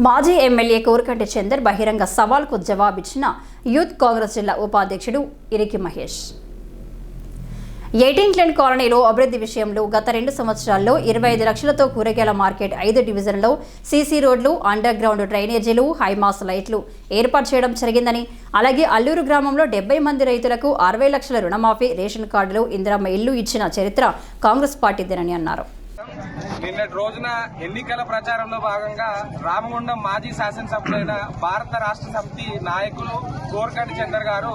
మాజీ ఎమ్మెల్యే కోరకంటి చందర్ బహిరంగ సవాల్కు జవాబిచ్చిన యూత్ కాంగ్రెస్ జిల్లా ఉపాధ్యక్షుడు ఇరికి మహేష్. 18 లేన్ కాలనీలో అభివృద్ధి విషయంలో గత 2 సంవత్సరాల్లో 25 లక్షలతో కూరగాయల మార్కెట్ 5 డివిజన్లలో సీసీ రోడ్లు, అండర్ గ్రౌండ్ డ్రైనేజీలు, హైమాస్ లైట్లు ఏర్పాటు చేయడం జరిగిందని, అలాగే అల్లూరు గ్రామంలో 70 మంది రైతులకు 60 లక్షల రుణమాఫీ, రేషన్ కార్డులు, ఇందిరమ్మ ఇల్లు ఇచ్చిన చరిత్ర కాంగ్రెస్ పార్టీదేనని అన్నారు. నిన్నటి రోజున ఎన్నికల ప్రచారంలో భాగంగా రామగుండం మాజీ శాసనసభ్యులైన భారత రాష్ట్ర సమితి నాయకులు కోరకంటి చందర్ గారు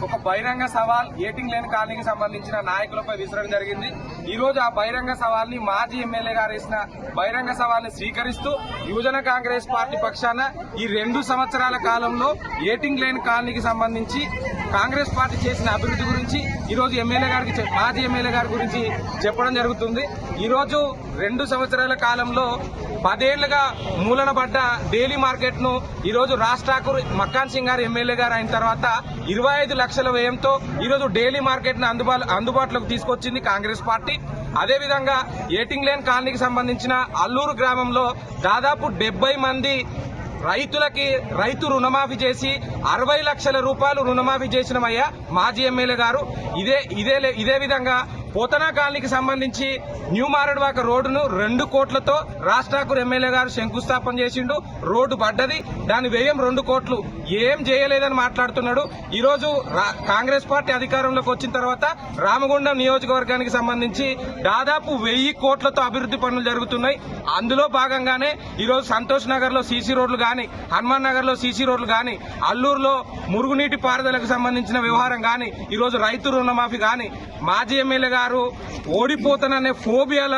ఒక బహిరంగ సవాల్ 18 లేన్ కాలనీకి సంబంధించిన నాయకులపై విసరడం జరిగింది. ఈ రోజు ఆ బహిరంగ సవాల్ ని మాజీ ఎమ్మెల్యే గారు వేసిన బహిరంగ సవాల్ ని స్వీకరిస్తూ యువజన కాంగ్రెస్ పార్టీ పక్షాన ఈ 2 సంవత్సరాల కాలంలో 18 లేన్ కాలనీకి సంబంధించి కాంగ్రెస్ పార్టీ చేసిన అభివృద్ధి గురించి ఈ రోజు మాజీ ఎమ్మెల్యే గారి గురించి చెప్పడం జరుగుతుంది. ఈ రోజు 2 సంవత్సరాల కాలంలో 10 ఏళ్లుగా మూలన పడ్డ డైలీ మార్కెట్ ను ఈ రోజు రాజ్ ఠాకూర్ మక్కాన్ సింగ్ గారు ఎమ్మెల్యే గారు అయిన తర్వాత 25 లక్షల వ్యయంతో ఈ రోజు డైలీ మార్కెట్ ను అందుబాటులోకి తీసుకొచ్చింది కాంగ్రెస్ పార్టీ. అదేవిధంగా 18 లేన్ కాలనీకి సంబంధించిన అల్లూరు గ్రామంలో దాదాపు 70 మంది రైతు రుణమాఫీ చేసి 60 లక్షల రూపాయలు రుణమాఫీ చేసినమయ్యా మాజీ ఎమ్మెల్యే గారు. ఇదే విధంగా పోతనా కాలనీకి సంబంధించి న్యూ మారడ్వాక రోడ్డును 2 కోట్లతో రాజ్ ఠాకూర్ ఎమ్మెల్యే గారు శంకుస్థాపన చేసిండు. రోడ్డు పడ్డది, దాని వ్యయం 2 కోట్లు. ఏం చేయలేదని మాట్లాడుతున్నాడు. ఈ రోజు కాంగ్రెస్ పార్టీ అధికారంలోకి వచ్చిన తర్వాత రామగుండం నియోజకవర్గానికి సంబంధించి దాదాపు 1000 కోట్లతో అభివృద్ధి పనులు జరుగుతున్నాయి. అందులో భాగంగానే ఈ రోజు సంతోష్ నగర్ లో సీసీ రోడ్లు గాని, హనుమాన్ నగర్ లో సీసీ రోడ్లు గాని, అల్లూరులో మురుగునీటి పారుదలకు సంబంధించిన వ్యవహారం గాని, ఈ రోజు రైతు రుణమాఫీ గాని, మాజీ ఎమ్మెల్యే గారు ఓడిపోతాననే ఫోబియాల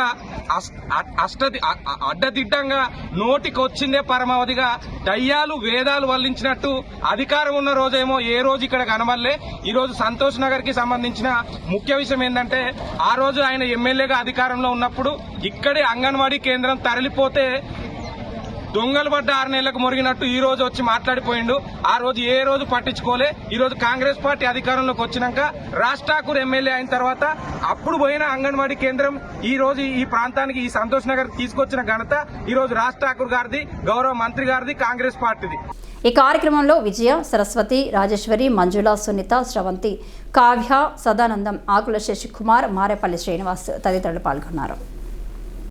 అడ్డదిడ్డంగా నోటికి వచ్చిందే పరమావధిగా దయ్యాలు వేదాలు వల్లించినట్టు అధికారం ఉన్న రోజేమో ఏ రోజు ఇక్కడ కనబడలే. ఈ రోజు సంతోష్ నగర్ కి సంబంధించిన ముఖ్య విషయం ఏంటంటే, ఆ రోజు ఆయన ఎమ్మెల్యేగా అధికారంలో ఉన్నప్పుడు ఇక్కడే అంగన్వాడీ కేంద్రం తరలిపోతే దొంగలు పడ్డ 6 నెలలకు మురిగినట్టు ఈ రోజు వచ్చి మాట్లాడిపోయిండు. ఆ రోజు ఏ రోజు పట్టించుకోలే. ఈ రోజు కాంగ్రెస్ పార్టీ అధికారంలోకి వచ్చినాక రాజ్ ఠాకూర్ ఎమ్మెల్యే అయిన తర్వాత అప్పుడు పోయిన అంగన్వాడీ కేంద్రం ఈ రోజు ఈ ప్రాంతానికి, ఈ సంతోష్ నగర్ తీసుకొచ్చిన ఘనత ఈ రోజు రాజ్ ఠాకూర్ గారిది, గౌరవ మంత్రి గారిది, కాంగ్రెస్ పార్టీది. ఈ కార్యక్రమంలో విజయ, సరస్వతి, రాజేశ్వరి, మంజుల, సునీత, శ్రవంతి, కావ్య, సదానందం, ఆకుల శశికుమార్, మారేపల్లి శ్రీనివాస్ తదితరులు పాల్గొన్నారు.